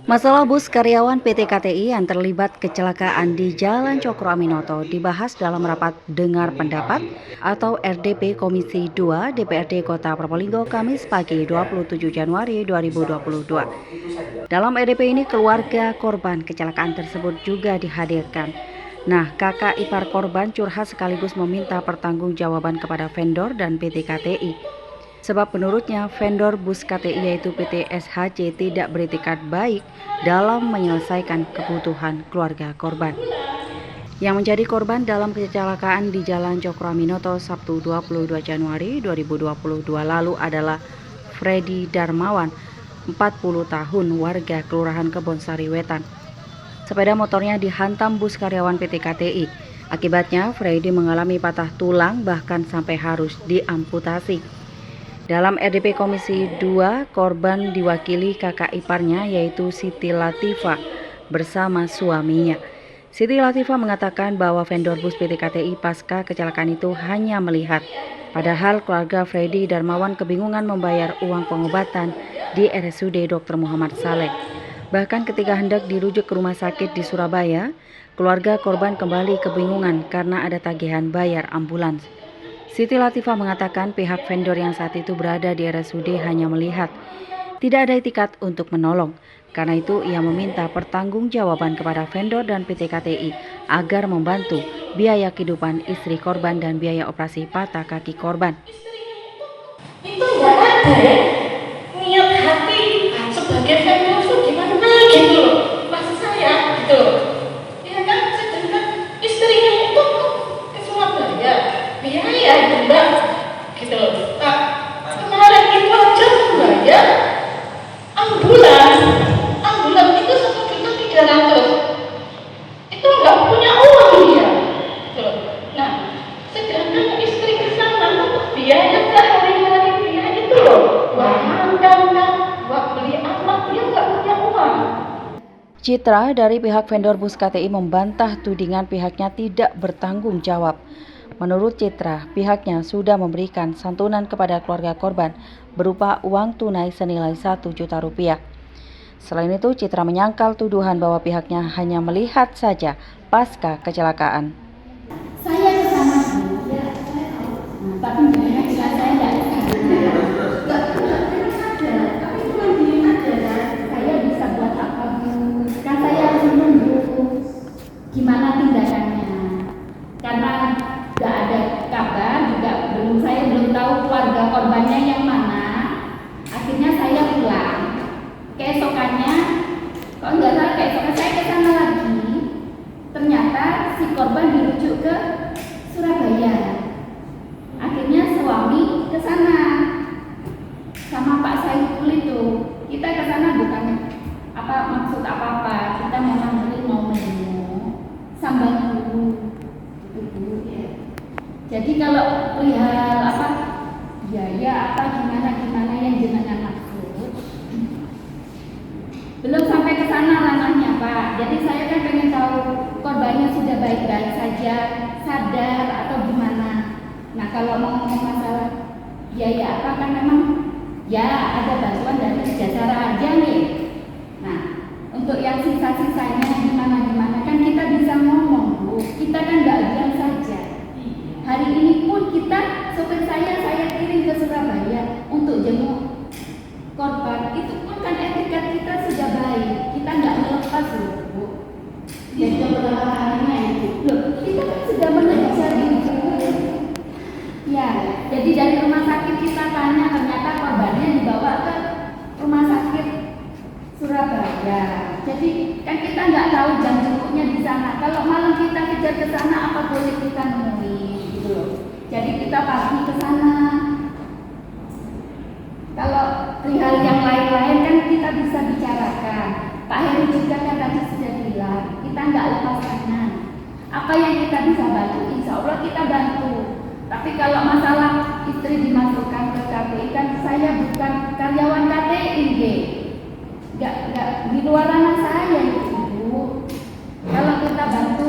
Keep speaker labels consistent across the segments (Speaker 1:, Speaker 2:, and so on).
Speaker 1: Masalah bus karyawan PT KTI yang terlibat kecelakaan di Jalan Cokro Aminoto dibahas dalam rapat dengar pendapat atau RDP Komisi 2 DPRD Kota Probolinggo Kamis pagi 27 Januari 2022. Dalam RDP ini keluarga korban kecelakaan tersebut juga dihadirkan. Nah, kakak ipar korban curhat sekaligus meminta pertanggungjawaban kepada vendor dan PT KTI. Sebab menurutnya vendor bus KTI yaitu PT SHC tidak beretikat baik dalam menyelesaikan kebutuhan keluarga korban. Yang menjadi korban dalam kecelakaan di Jalan Cokro Aminoto Sabtu 22 Januari 2022 lalu adalah Freddy Darmawan, 40 tahun, warga Kelurahan Kebonsari Wetan. Sepeda motornya dihantam bus karyawan PT KTI. Akibatnya Freddy mengalami patah tulang bahkan sampai harus diamputasi. Dalam RDP Komisi 2, korban diwakili kakak iparnya yaitu Siti Latifah bersama suaminya. Siti Latifah mengatakan bahwa vendor bus PT KTI pasca kecelakaan itu hanya melihat. Padahal keluarga Freddy Darmawan kebingungan membayar uang pengobatan di RSUD Dr. Muhammad Saleh. Bahkan ketika hendak dirujuk ke rumah sakit di Surabaya, keluarga korban kembali kebingungan karena ada tagihan bayar ambulans. Siti Latifah mengatakan pihak vendor yang saat itu berada di RSUD hanya melihat, tidak ada itikat untuk menolong. Karena itu ia meminta pertanggungjawaban kepada vendor dan PT KTI agar membantu biaya kehidupan istri korban dan biaya operasi patah kaki korban.
Speaker 2: Itu nggak ada ya, niat hati sebagai vendor itu gimana gitu loh, maksud saya gitu loh. Ya kan, sedangkan istrinya itu ke Surabaya, biaya juga gitu loh. Nah, kemarin itu aja membayar ambulans itu 1.300.000. Itu nggak punya uang dia. Gitu. Nah, sedangkan istri ke sana untuk biaya sehari-hari dia itu loh, buat makan, buat beli anak, dia nggak punya uang.
Speaker 1: Citra dari pihak vendor bus KTI membantah tudingan pihaknya tidak bertanggung jawab. Menurut Citra, pihaknya sudah memberikan santunan kepada keluarga korban berupa uang tunai senilai 1 juta rupiah. Selain itu, Citra menyangkal tuduhan bahwa pihaknya hanya melihat saja pasca kecelakaan.
Speaker 3: Saya ke sana dulu, ya, saya tahu. Tapi jadinya jika saya tidak ada, tapi cuma diem aja. Saya bisa buat apa? Kan saya harus menunggu gimana tindakannya. Karena tidak ada kabar, juga saya belum tahu keluarga korbannya yang mana. Akhirnya saya pulang. Keesokannya, kalau nggak salah keesokan saya ke sana lagi. Ternyata si korban dirujuk ke Surabaya. Akhirnya suami ke sana sama Pak Saiful itu. Kita ke sana bukan maksud apa-apa. Kita memang mau menu sambal dulu. Ya. Jadi kalau perihal biaya gimana yang jenengan maksud, belum sampai ke sana ranahnya Pak. Jadi saya kan pengen tahu korbannya sudah baik-baik saja, sadar atau gimana. Nah kalau mau ngomong masalah biaya kan memang ya ada bantuan dari Jasara aja nih. Nah untuk yang sisa-sisanya gimana kan kita bisa ngomong Bu. Kita kan nggak diam saja. Hari ini pun sopir saya kirim ke Surabaya untuk jenguk korban. Itu pun kan etikat kita sudah baik. Kita nggak melepas loh Bu. Jadi beberapa harinya itu. Loh, kita kan sudah mengejar itu. Ya, jadi dari rumah sakit kita tanya, ternyata korbannya dibawa ke rumah sakit Surabaya. Jadi kan kita nggak tahu jam jenguknya di sana. Kalau malam kita kejar ke sana, apa boleh kita nemuin gitu loh. Jadi kita pagi ke sana. Kalau perihal yang lain-lain kan kita bisa bicarakan. Pak Heru juga kan tadi sudah bilang, kita nggak lepas tangan. Apa yang kita bisa bantu, insya Allah kita bantu. Tapi kalau masalah istri dimasukkan ke KTI, kan saya bukan karyawan KTI, nggak di luar ranah saya itu Bu. Kalau kita bantu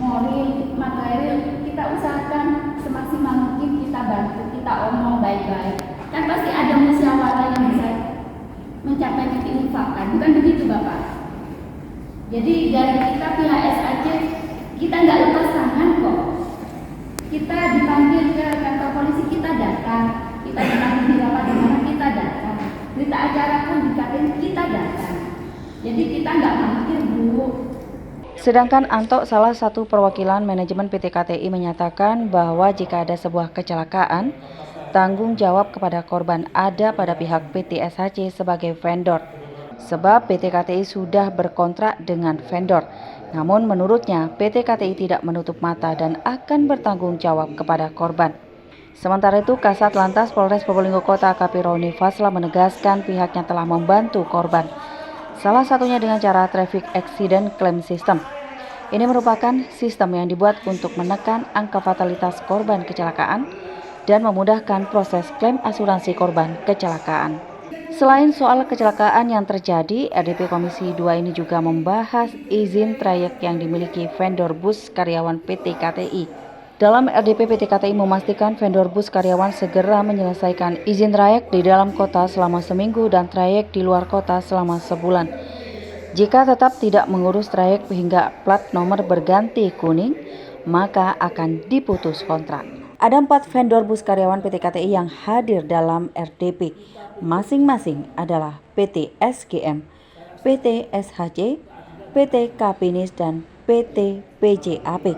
Speaker 3: moral, material, kita usahakan semaksimal mungkin kita bantu, kita omong baik-baik. Kan pasti ada musyawarah yang bisa mencapai titik mufakat, bukan begitu Bapak? Jadi dari kita pihak SAC, kita nggak lepas tangan kok. Kita dipanggil ke kantor polisi, kita datang. Kita dipanggil di rapat di mana, kita datang. Berita acara pun dikatain, kita datang. Jadi kita nggak mangkir, Bu.
Speaker 1: Sedangkan Anto, salah satu perwakilan manajemen PT KTI, menyatakan bahwa jika ada sebuah kecelakaan, tanggung jawab kepada korban ada pada pihak PT SHC sebagai vendor. Sebab PT KTI sudah berkontrak dengan vendor. Namun menurutnya PT KTI tidak menutup mata dan akan bertanggung jawab kepada korban. Sementara itu, Kasat Lantas Polres Probolinggo Kota AKP Roni Fasla menegaskan pihaknya telah membantu korban. Salah satunya dengan cara Traffic Accident Claim System. Ini merupakan sistem yang dibuat untuk menekan angka fatalitas korban kecelakaan dan memudahkan proses klaim asuransi korban kecelakaan. Selain soal kecelakaan yang terjadi, RDP Komisi 2 ini juga membahas izin trayek yang dimiliki vendor bus karyawan PT KTI. Dalam RDP, PT KTI memastikan vendor bus karyawan segera menyelesaikan izin trayek di dalam kota selama seminggu dan trayek di luar kota selama sebulan. Jika tetap tidak mengurus trayek hingga plat nomor berganti kuning, maka akan diputus kontrak. Ada 4 vendor bus karyawan PT KTI yang hadir dalam RDP. Masing-masing adalah PT SGM, PT SHC, PT Kapinis, dan PT PJAP.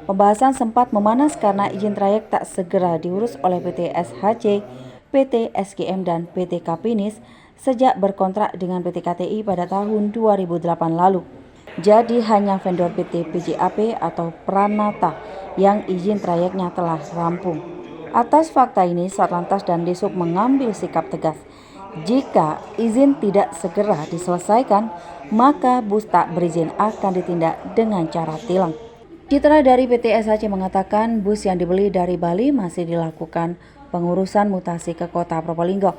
Speaker 1: Pembahasan sempat memanas karena izin trayek tak segera diurus oleh PT SHC, PT SGM, dan PT Kapinis sejak berkontrak dengan PT KTI pada tahun 2008 lalu. Jadi hanya vendor PT PJAP atau Pranata yang izin trayeknya telah rampung. Atas fakta ini, Satlantas dan Dishub mengambil sikap tegas. Jika izin tidak segera diselesaikan, maka bus tak berizin akan ditindak dengan cara tilang. Citra dari PT SHC mengatakan bus yang dibeli dari Bali masih dilakukan pengurusan mutasi ke Kota Probolinggo.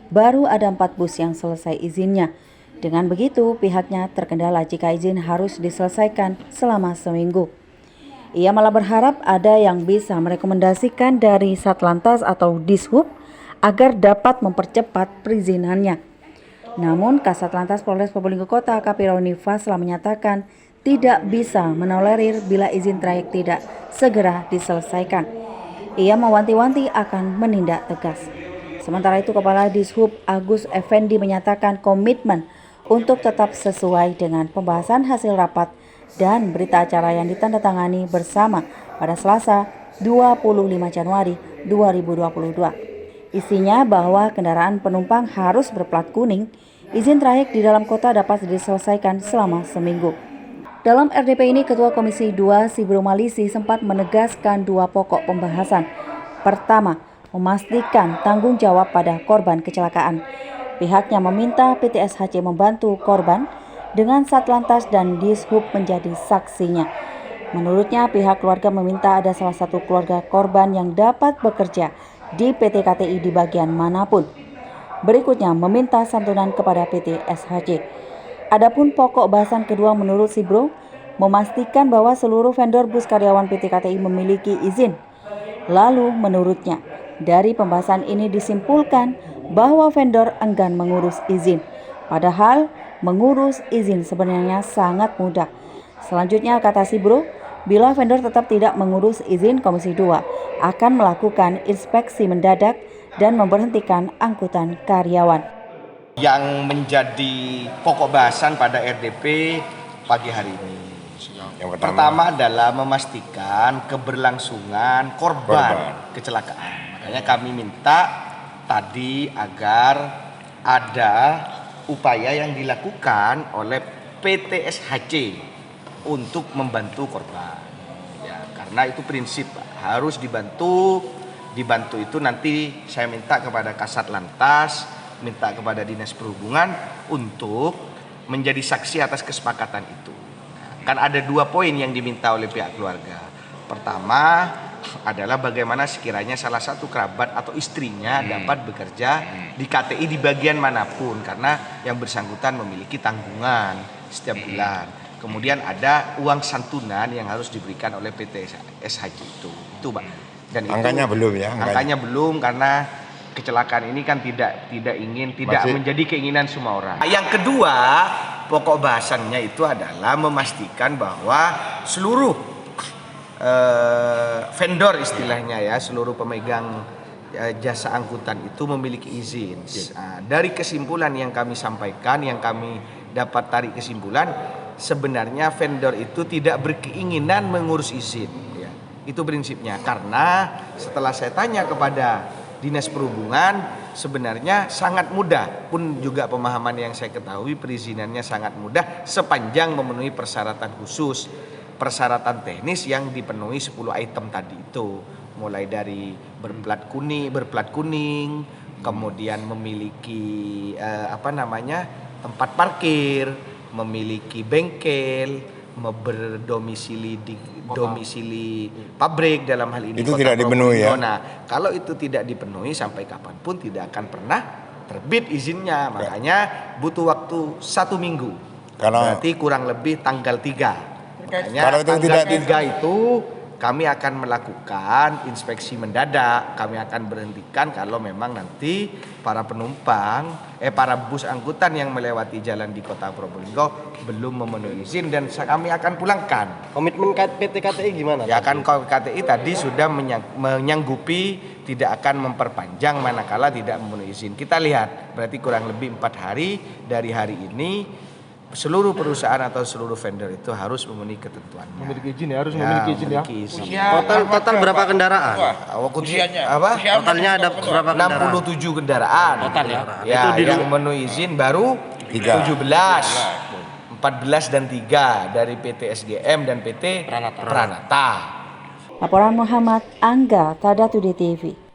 Speaker 1: Baru ada 4 bus yang selesai izinnya. Dengan begitu, pihaknya terkendala jika izin harus diselesaikan selama seminggu. Ia malah berharap ada yang bisa merekomendasikan dari Satlantas atau Dishub agar dapat mempercepat perizinannya. Namun, Kasat Lantas Polres Probolinggo Kota AKP Roni Fasla menyatakan tidak bisa menolerir bila izin trayek tidak segera diselesaikan. Ia mewanti-wanti akan menindak tegas. Sementara itu, Kepala Dishub Agus Effendi menyatakan komitmen untuk tetap sesuai dengan pembahasan hasil rapat dan berita acara yang ditandatangani bersama pada Selasa 25 Januari 2022. Isinya bahwa kendaraan penumpang harus berplat kuning, izin trayek di dalam kota dapat diselesaikan selama seminggu. Dalam RDP ini, Ketua Komisi 2 Sibro Malisi sempat menegaskan 2 pokok pembahasan. Pertama, memastikan tanggung jawab pada korban kecelakaan. Pihaknya meminta PT SHC membantu korban dengan Satlantas dan Dishub menjadi saksinya. Menurutnya, pihak keluarga meminta ada salah satu keluarga korban yang dapat bekerja di PT KTI di bagian manapun. Berikutnya, meminta santunan kepada PT SHC. Adapun pokok bahasan kedua menurut Sibro, memastikan bahwa seluruh vendor bus karyawan PT KTI memiliki izin. Lalu menurutnya, dari pembahasan ini disimpulkan bahwa vendor enggan mengurus izin. Padahal mengurus izin sebenarnya sangat mudah. Selanjutnya, kata Sibro, bila vendor tetap tidak mengurus izin, Komisi 2 akan melakukan inspeksi mendadak dan memberhentikan angkutan karyawan.
Speaker 4: Yang menjadi pokok bahasan pada RDP pagi hari ini. Yang pertama adalah memastikan keberlangsungan korban kecelakaan. Makanya kami minta tadi agar ada upaya yang dilakukan oleh PT SHC untuk membantu korban. Ya, karena itu prinsip harus dibantu. Dibantu itu nanti saya minta kepada Kasat Lantas, minta kepada Dinas Perhubungan untuk menjadi saksi atas kesepakatan itu. Kan ada 2 poin yang diminta oleh pihak keluarga. Pertama adalah bagaimana sekiranya salah satu kerabat atau istrinya dapat bekerja di KTI di bagian manapun, karena yang bersangkutan memiliki tanggungan setiap bulan. Kemudian ada uang santunan yang harus diberikan oleh PT SHC itu Pak. Dan
Speaker 5: angkanya belum ya?
Speaker 4: Angkanya belum, karena kecelakaan ini kan tidak menjadi keinginan semua orang. Yang kedua, pokok bahasannya itu adalah memastikan bahwa seluruh vendor istilahnya ya, seluruh pemegang jasa angkutan itu memiliki izin. Dari kesimpulan yang kami sampaikan, yang kami dapat tarik kesimpulan, sebenarnya vendor itu tidak berkeinginan mengurus izin. Ya. Itu prinsipnya. Karena setelah saya tanya kepada Dinas Perhubungan, sebenarnya sangat mudah. Pun juga pemahaman yang saya ketahui, perizinannya sangat mudah sepanjang memenuhi persyaratan khusus, persyaratan teknis yang dipenuhi 10 item tadi itu. Mulai dari berplat kuning, kemudian memiliki tempat parkir, memiliki bengkel, berdomisili di domisili pabrik dalam hal ini
Speaker 5: itu
Speaker 4: Kota
Speaker 5: tidak dipenuhi ya.
Speaker 4: Nah, kalau itu tidak dipenuhi sampai kapanpun tidak akan pernah terbit izinnya. Makanya butuh waktu 1 minggu. Berarti kurang lebih tanggal 3. Makanya
Speaker 5: kalau itu
Speaker 4: tanggal
Speaker 5: tidak
Speaker 4: 3 itu kami akan melakukan inspeksi mendadak. Kami akan berhentikan kalau memang nanti para bus angkutan yang melewati jalan di Kota Probolinggo belum memenuhi izin, dan kami akan pulangkan.
Speaker 6: Komitmen PT KTI gimana?
Speaker 4: Ya kan, KTI tadi sudah menyanggupi tidak akan memperpanjang manakala tidak memenuhi izin. Kita lihat, berarti kurang lebih 4 hari dari hari ini seluruh perusahaan atau seluruh vendor itu harus memenuhi ketentuannya.
Speaker 6: Memiliki izin ya, memiliki izin ya.
Speaker 7: Total berapa kendaraan?
Speaker 6: Usianya.
Speaker 7: Totalnya ada berapa kendaraan?
Speaker 4: 67 kendaraan.
Speaker 7: Total ya.
Speaker 4: Ya, yang memenuhi izin baru 17. 14 dan 3 dari PT SGM dan PT Pranata.
Speaker 1: Laporan Muhammad Angga, Tada Today TV.